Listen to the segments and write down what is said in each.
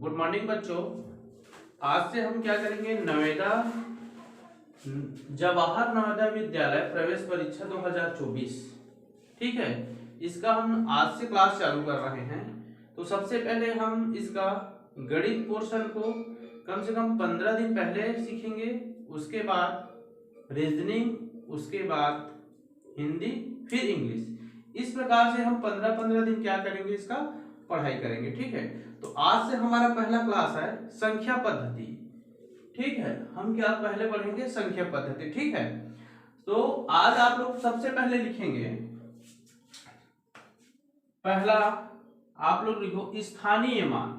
Good morning बच्चों। आज से हम क्या करेंगे, जवाहर नवोदय विद्यालय प्रवेश परीक्षा 2024। ठीक है, इसका हम आज से क्लास चालू कर रहे हैं। तो सबसे पहले हम इसका गणित पोर्शन को कम से कम 15 दिन पहले सीखेंगे, उसके बाद रीजनिंग, उसके बाद हिंदी, फिर इंग्लिश। इस प्रकार से हम 15-15 दिन क्या करेंगे, इसका पढ़ाई करेंगे। ठीक है, तो आज से हमारा पहला क्लास है संख्या पद्धति। ठीक है, हम क्या पहले पढ़ेंगे, संख्या पद्धति। ठीक है, तो आज आप लोग सबसे पहले लिखेंगे, पहला आप लोग लिखो स्थानीय मान।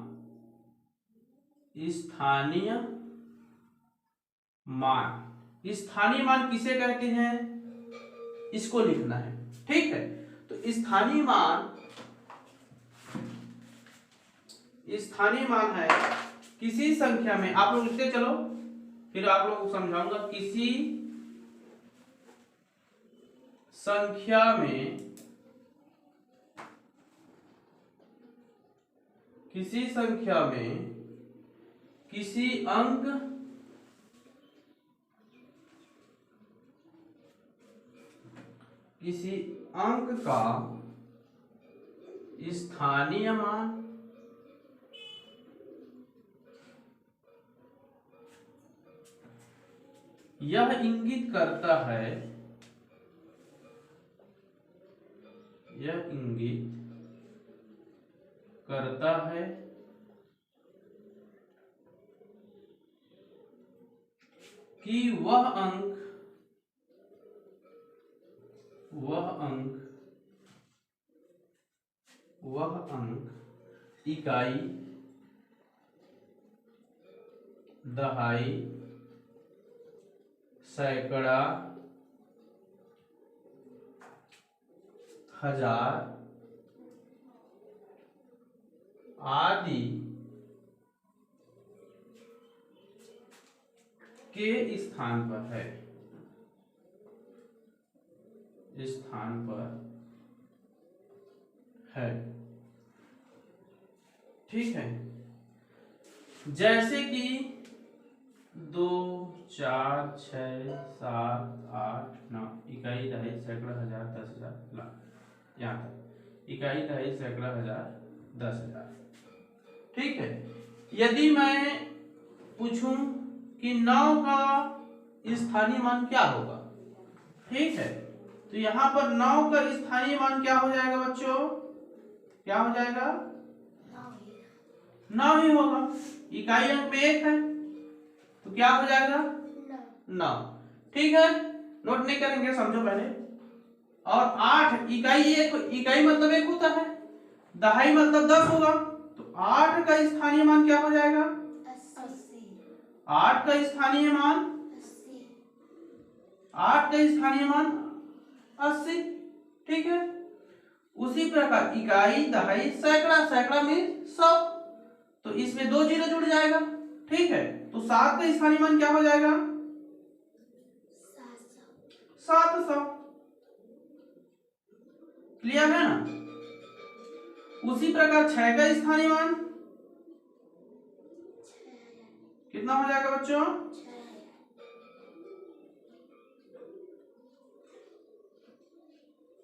स्थानीय मान, स्थानीय मान किसे कहते हैं, इसको लिखना है। ठीक है, तो स्थानीय मान है किसी संख्या में, आप लोग लिखते चलो, फिर आप लोग को समझाऊंगा। किसी संख्या में किसी अंक का स्थानीय मान यह इंगित करता है कि वह अंक इकाई, दहाई, सैकड़ा, हजार आदि के स्थान पर है। ठीक है, जैसे कि 2, 4, 6, 7, 8, 9 इकाई, दहाई, सैकड़ा, हजार, 10,000, लाख, यहाँ तक इकाई, दहाई, सैकड़ा, हजार, 10,000। ठीक है, यदि मैं पूछूं कि 9 का स्थानीय मान क्या होगा, ठीक है, तो यहाँ पर 9 का स्थानीय मान क्या हो जाएगा बच्चों, क्या हो जाएगा, 9 ही होगा। इकाई अंक में 1 है तो क्या हो जाएगा, 9। ठीक है, नोट नहीं करेंगे, समझो पहले। और 8 इकाई मतलब 1 होता है, दहाई मतलब 10 होगा, तो 8 का स्थानीय मान क्या हो जाएगा, 8 का स्थानीय मान 80। ठीक है, उसी प्रकार इकाई, दहाई, सैकड़ा में 100, तो इसमें 2 जीरो जुड़ जाएगा। ठीक है, तो 7 का स्थानीय मान क्या हो जाएगा, 700। क्लियर है ना। उसी प्रकार 6 का स्थानीय मान कितना हो जाएगा बच्चों,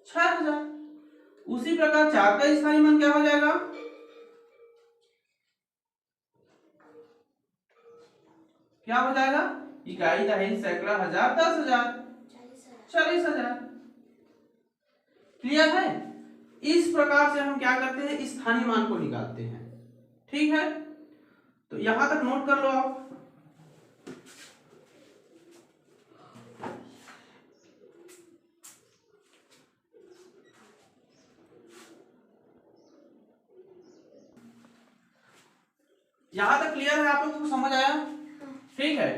6,000। उसी प्रकार 4 का स्थानीय मान क्या हो जाएगा, क्या हो जाएगा, इकाई, दहाई, सैकड़ा, हजार, 10,000, 40,000। क्लियर है। इस प्रकार से हम क्या करते हैं, स्थानीय मान को निकालते हैं। ठीक है, तो यहां तक नोट कर लो आप। यहां तक क्लियर है, आप लोगों को समझ आया। ठीक है,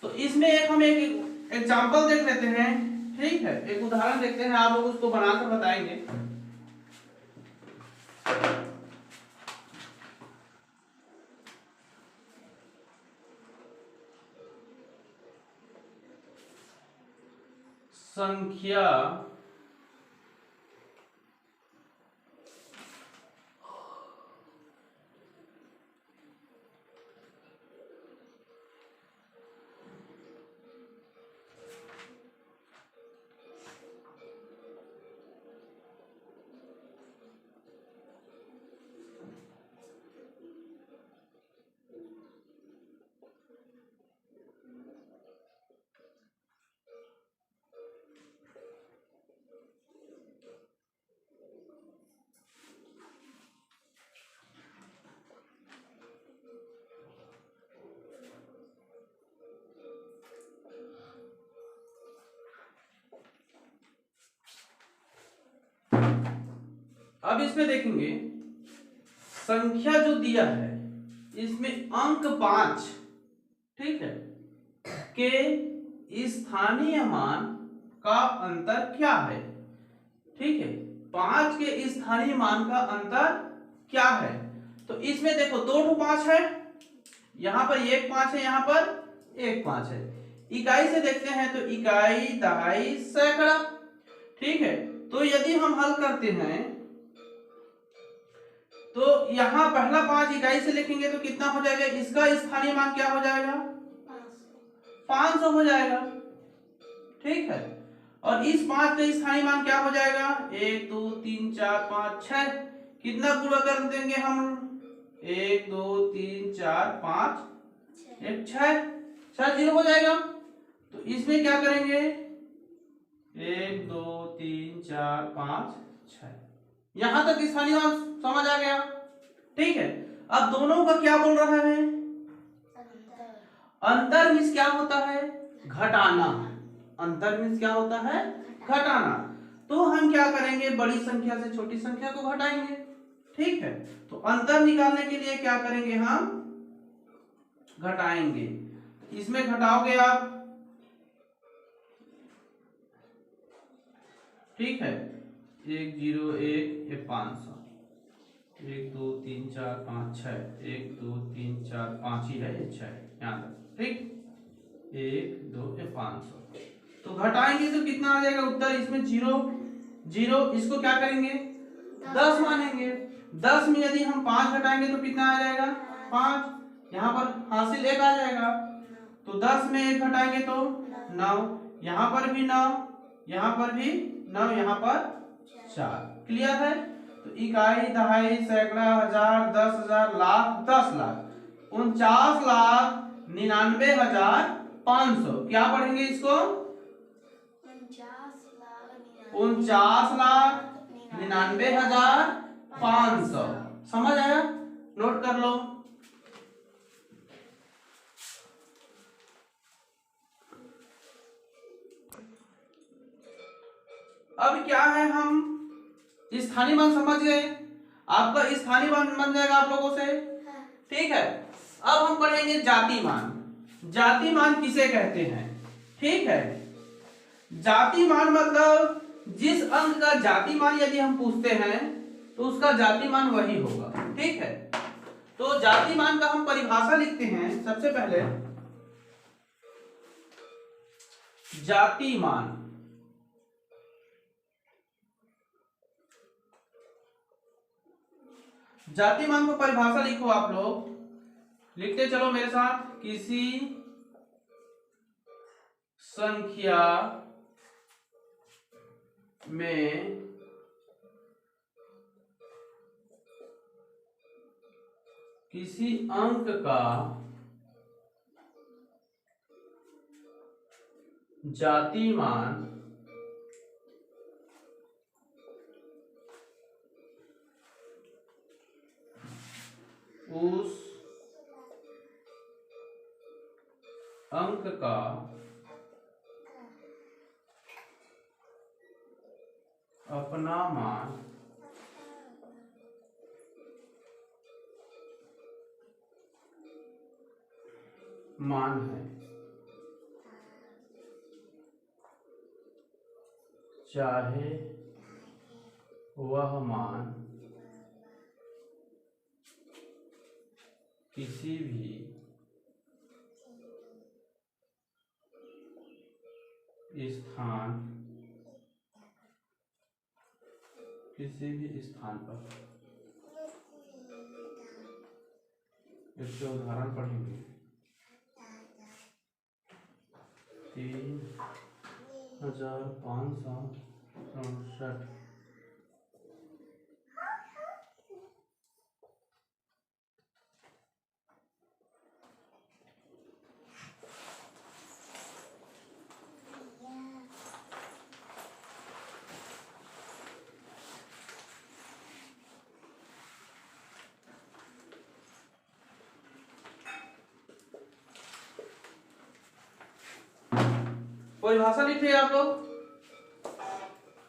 तो इसमें हम एक एग्जांपल देख लेते हैं। ठीक है, एक उदाहरण देखते हैं, आप लोग उसको बनाकर बताएंगे। संख्या अब इसमें देखेंगे संख्या जो दिया है इसमें अंक 5, ठीक है, के स्थानीय मान का अंतर क्या है। ठीक है, 5 के स्थानीय मान का अंतर क्या है। तो इसमें देखो 2 5 है, यहां पर 1 5 है, यहां पर 1 5 है। इकाई से देखते हैं तो इकाई, दहाई, सैकड़ा। ठीक है, तो यदि हम हल करते हैं तो यहां पहला 5 इकाई से लिखेंगे तो कितना हो जाएगा, इसका स्थानीय मान क्या हो जाएगा, 500 हो जाएगा। ठीक है, और इस 5 का स्थानीय मान क्या हो जाएगा, 1 2 3 4 5 6। कितना गुणा कर देंगे हम, 1 2 3 4 5 1 6 जीरो हो जाएगा। तो इसमें क्या करेंगे, 1 2 3 4 5 6, यहां तक स्थानीय मान समझ आ गया। ठीक है, अब दोनों का क्या बोल रहा है, अंतर मीन्स क्या होता है, घटाना। अंतर मीन्स क्या होता है, घटाना। तो हम क्या करेंगे, बड़ी संख्या से छोटी संख्या को घटाएंगे। ठीक है, तो अंतर निकालने के लिए क्या करेंगे, हम घटाएंगे। इसमें घटाओगे आप, ठीक है, 1 0 1 ये 500, 1 2 3 4 5 6, 1 2 3 4 5 ही है, ये 6 यहाँ तक। ठीक, 1 2 ये 500। तो घटाएंगे तो कितना आ जाएगा उत्तर, इसमें 0 0, इसको क्या करेंगे 10 मानेंगे। 10 में यदि हम 5 घटाएंगे तो कितना आ जाएगा 5, यहाँ पर हासिल 1 आ जाएगा। तो 10 में 1 घटाएंगे तो 9, यहाँ पर भी 9, यहाँ पर भी 9, यहाँ पर 4। क्लियर है। तो इकाई, दहाई, सैकड़ा, हजार, 10,000, लाख, 10 लाख, 49,99,500। क्या पढ़ेंगे इसको, 49,99,500। समझ आया, नोट कर लो। अब क्या है, हम स्थानीय मान समझ गए, आपका स्थानीय मान बन जाएगा आप लोगों से। ठीक है, अब हम पढ़ेंगे जाति मान। जाति मान किसे कहते हैं। ठीक है, जाति मान मतलब जिस अंक का जाति मान यदि हम पूछते हैं तो उसका जाति मान वही होगा। ठीक है, तो जाति मान का हम परिभाषा लिखते हैं। सबसे पहले जाति मान, जाति मान को परिभाषा लिखो आप लोग, लिखते चलो मेरे साथ। किसी संख्या में किसी अंक का जाति मान उस अंक का अपना मान है, चाहे वह मान किसी भी स्थान पर। इसके उदाहरण पढ़ेंगे। 3,567। कोई भाषा लिख रहे आप लोग,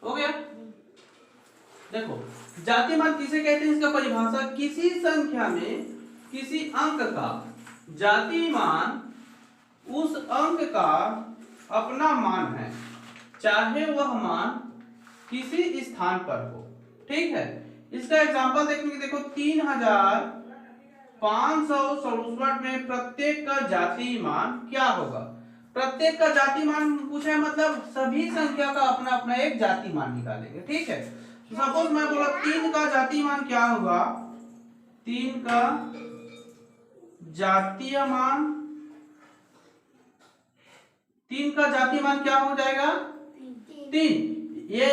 हो गया। देखो जातिमान किसे कहते हैं, इसका परिभाषा, किसी संख्या में किसी अंक का जातिमान उस अंक का अपना मान है, चाहे वह मान किसी स्थान पर हो। ठीक है, इसका एग्जांपल देखने के, देखो 3567 में प्रत्येक का जाति मान क्या होगा। प्रत्येक का जाति मान पूछा है, मतलब सभी संख्या का अपना अपना एक जाति मान निकालेंगे। ठीक है, सपोज मैं बोला 3 का जाति मान क्या होगा, 3 का जातीय मान, 3 का जाति मान क्या हो जाएगा, 3। ये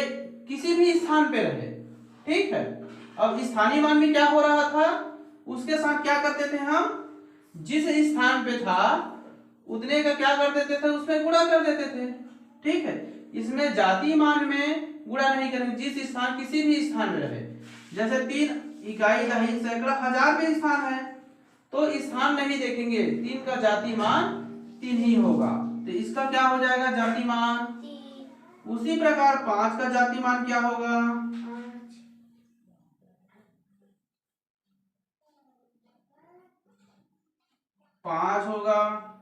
किसी भी स्थान पे रहे। ठीक है, अब स्थानीय मान में क्या हो रहा था, उसके साथ क्या करते थे हम, जिस स्थान पे था उतने का क्या कर देते थे, उसमें गुणा कर देते थे। ठीक है, इसमें जाति मान में गुणा नहीं करेंगे, जिस स्थान, किसी भी स्थान में रहे। जैसे 3 इकाई, दहाई, सैकड़ा, हजार में स्थान है तो स्थान नहीं देखेंगे, 3 का जाति मान 3 ही होगा, तो इसका क्या हो जाएगा, जाति मान। उसी प्रकार 5 का जाति मान क्या होगा, 5 होगा।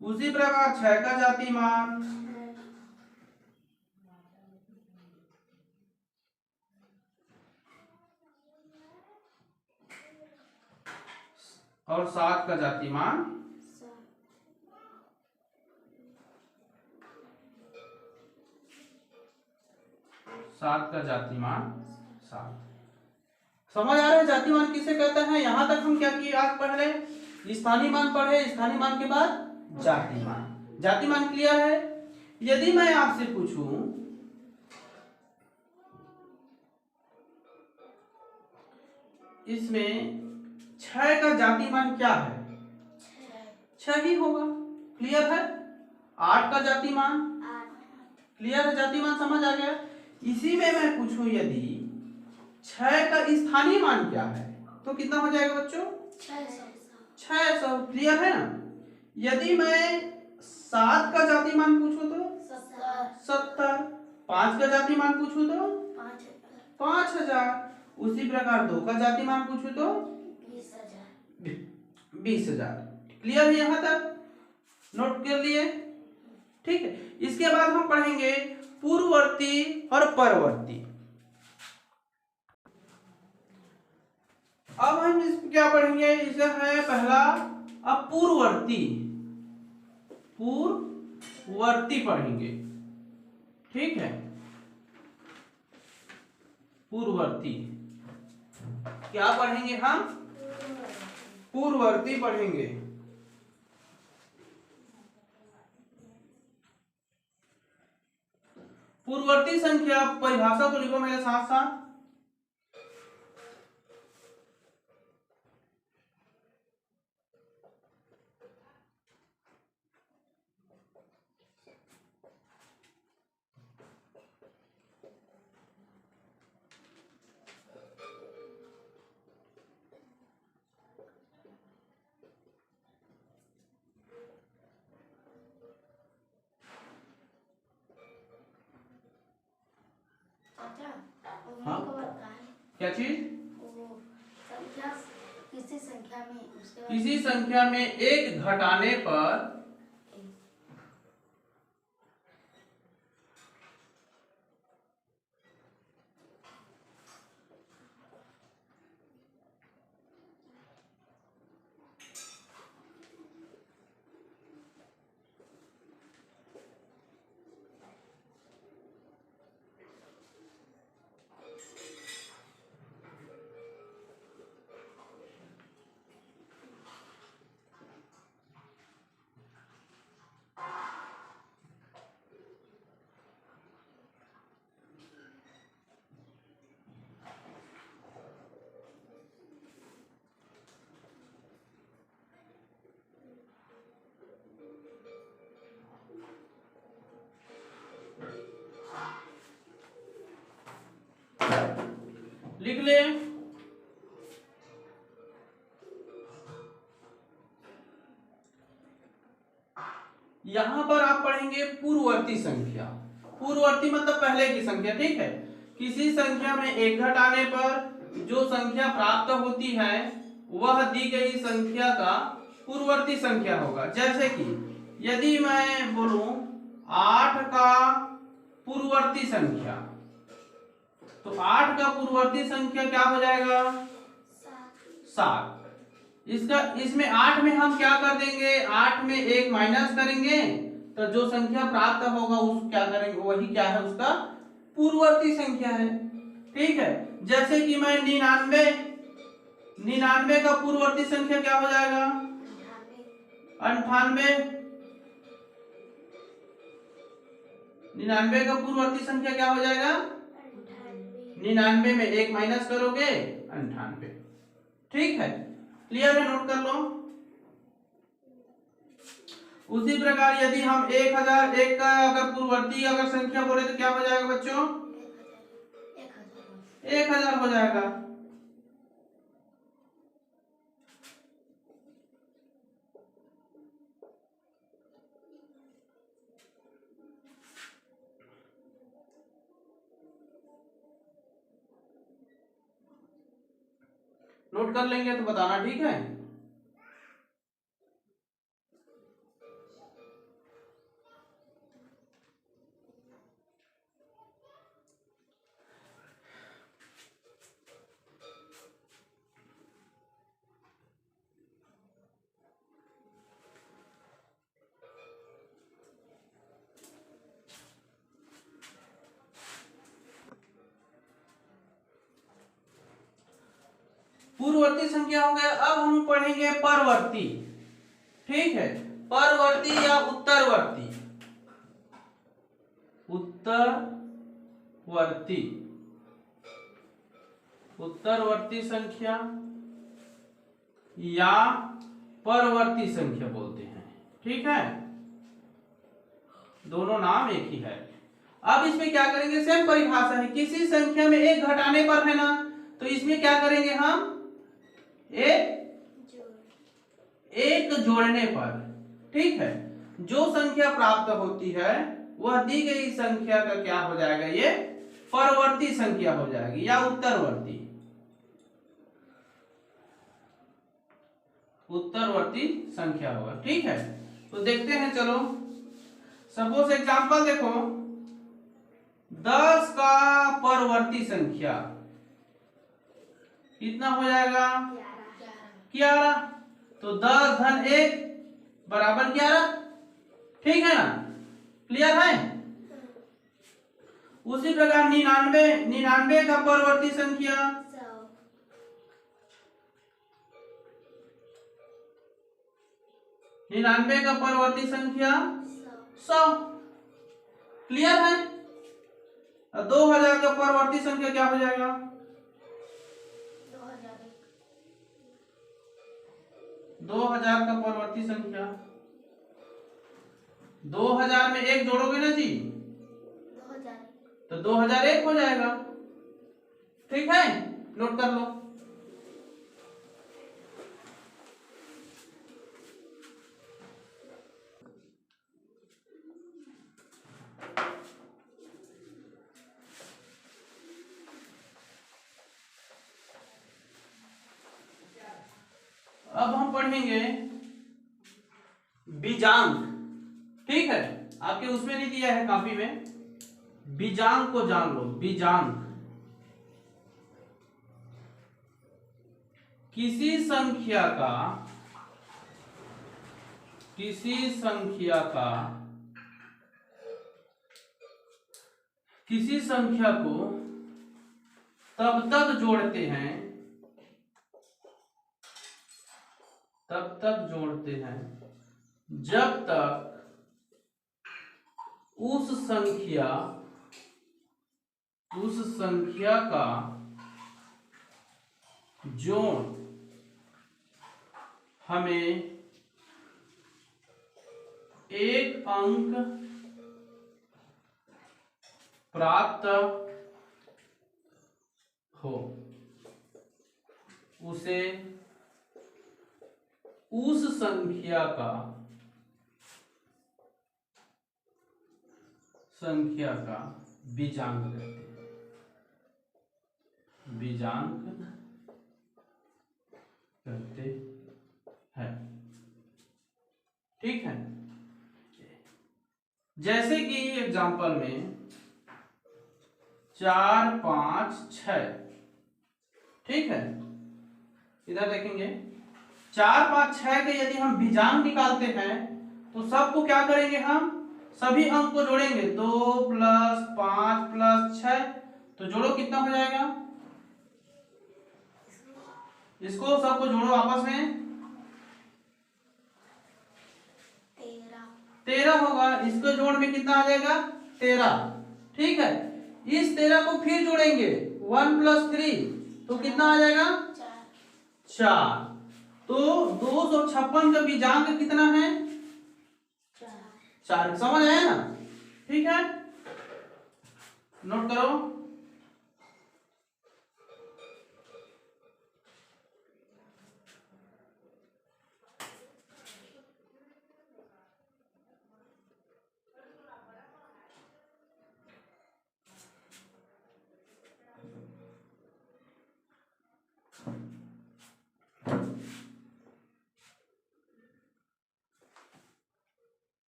उसी प्रकार 6 का जाति मान, और 7 का जाति मान, 7 का जाति मान 7। समझ आ रहा है जाति मान किसे कहते हैं। यहां तक हम क्या किए, आज पहले स्थानीय मान पढ़े, स्थानीय मान के बाद जाति मान। जाति मान क्लियर है। यदि मैं आपसे पूछूं इसमें 6 का जाति मान क्या है, 6 ही होगा, क्लियर है। 8 का जाति मान, क्लियर है, जाति मान समझ आ गया। इसी में मैं पूछूं यदि 6 का स्थानीय मान क्या है, तो कितना हो जाएगा बच्चों, 600, क्लियर है ना। यदि मैं 7 का जाति मान पूछूं तो 70, 5 का जाति मान पूछूं तो 5000, उसी प्रकार 2 का जाति मान पूछूं तो 20,000। क्लियर है, यहां तक नोट कर लिए। ठीक है, इसके बाद हम पढ़ेंगे पूर्ववर्ती और परवर्ती। अब हम इस क्या पढ़ेंगे, इसे है पहला अपूर्ववर्ती, पूर्ववर्ती पढ़ेंगे। ठीक है, पूर्ववर्ती क्या पढ़ेंगे हम, पूर्ववर्ती पढ़ेंगे। पूर्ववर्ती संख्या परिभाषा को लिखो मेरे साथ साथ। हाँ, क्या चीज, किसी संख्या में एक घटाने पर लिख ले। यहां पर आप पढ़ेंगे पूर्ववर्ती संख्या। पूर्ववर्ती मतलब पहले की संख्या। ठीक है, किसी संख्या में एक घटाने पर जो संख्या प्राप्त होती है वह दी गई संख्या का पूर्ववर्ती संख्या होगा। जैसे कि यदि मैं बोलूं 8 का पूर्ववर्ती संख्या, तो 8 का पूर्ववर्ती संख्या क्या हो जाएगा? 7। इसमें 8 में हम क्या कर देंगे? 8 में 1 माइनस करेंगे तो जो संख्या प्राप्त होगा उस क्या करेंगे? वही क्या है? उसका पूर्ववर्ती संख्या है। ठीक है। जैसे कि मैं 99 का पूर्ववर्ती संख्या क्या हो जाएगा? 98। 99 का पूर्ववर्ती संख्या क्या हो जाएगा? 99 में 1 माइनस करोगे 98। ठीक है, क्लियर है? नोट कर लो। उसी प्रकार यदि हम 1001 का अगर पूर्ववर्ती अगर संख्या बोले तो क्या हो जाएगा बच्चों? 1000 हो जाएगा। नोट कर लेंगे तो बताना, ठीक है? पूर्ववर्ती संख्या हो गया। अब हम पढ़ेंगे परवर्ती। ठीक है, परवर्ती या उत्तरवर्ती। उत्तरवर्ती, उत्तरवर्ती संख्या या परवर्ती संख्या बोलते हैं। ठीक है, दोनों नाम एक ही है। अब इसमें क्या करेंगे? सेम परिभाषा है। किसी संख्या में एक घटाने पर है ना, तो इसमें क्या करेंगे हम? एक जोड़ने पर। ठीक है, जो संख्या प्राप्त होती है वह दी गई संख्या का क्या हो जाएगा? ये परवर्ती संख्या हो जाएगी या उत्तरवर्ती, उत्तरवर्ती संख्या होगा। ठीक है, तो देखते हैं। चलो सपोज एग्जांपल देखो, 10 का परवर्ती संख्या कितना हो जाएगा? 11। तो 10 धन 1 बराबर 11। ठीक है ना? क्लियर है? उसी प्रकार 99 का परवर्ती संख्या 99 का परवर्ती संख्या 100। क्लियर है? 2000 का परवर्ती संख्या क्या हो जाएगा? 2000 का परवर्ती संख्या, 2000 में 1 जोड़ोगे ना जी, 2000, तो 2001 हो जाएगा। ठीक है, नोट कर लो। अब हम पढ़ेंगे बीजांक। ठीक है, आपके उसमें नहीं दिया है कॉपी में। बीजांक को जान लो। बीजांक किसी संख्या का किसी संख्या को तब तक जोड़ते हैं जब तक उस संख्या का जोड़ हमें एक अंक प्राप्त हो, उसे उस संख्या का बीजांक कहते हैं। बीजांक करते हैं। ठीक है, जैसे कि एग्जांपल में 4 5 6, ठीक है, इधर देखेंगे 4 5 6 के यदि हम बीजांक निकालते हैं तो सबको क्या करेंगे, हम सभी अंक को जोड़ेंगे, 2 + 5 + 6, तो जोड़ो कितना हो जाएगा, इसको सबको जोड़ो आपस में, 13 होगा, इसको जोड़ में कितना आ जाएगा, 13। ठीक है, इस 13 को फिर जोड़ेंगे 1 + 3, तो कितना आ जाएगा, 4। तो 256 का बीजांक कितना है, 4। समझ आया ना? ठीक है, नोट करो।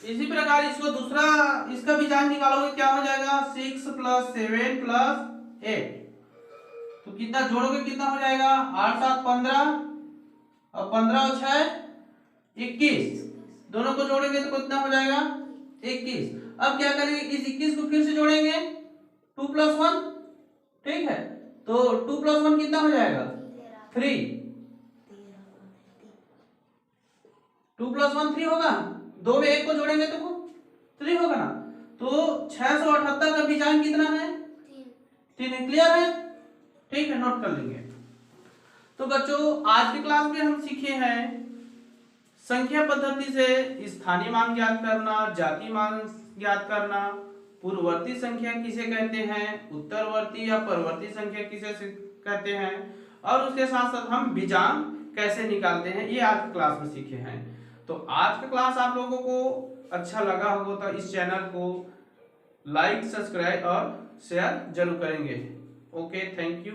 इसी प्रकार इसको दूसरा, इसका बीजांक निकालोगे, क्या हो जाएगा, 6 + 7 + 8, तो कितना जोड़ोगे, कितना हो जाएगा, 8 7 15, और 15 और 6 21, दोनों को जोड़ेंगे तो कितना हो जाएगा, 21। अब क्या करेंगे, इस 21 को फिर से जोड़ेंगे, 2 + 1, ठीक है, तो 2 + 1 कितना हो जाएगा, 3, 2 + 1 3 होगा, दो में एक को जोड़ेंगे तो 3 होगा ना, तो 678 का बीजांक कितना है, 3। क्लियर है? ठीक है, नोट कर लेंगे। तो बच्चों आज की क्लास में हम सीखे हैं संख्या पद्धति से स्थानीय मान ज्ञात करना, जातीय मान ज्ञात करना, पूर्ववर्ती संख्या किसे कहते हैं, उत्तरवर्ती या परवर्ती संख्या किसे कहते हैं, और उसके साथ साथ हम बीजांक कैसे निकालते हैं, ये आज की क्लास में सीखे हैं। तो आज का क्लास आप लोगों को अच्छा लगा होगा तो इस चैनल को लाइक, सब्सक्राइब और शेयर जरूर करेंगे। Okay, thank you.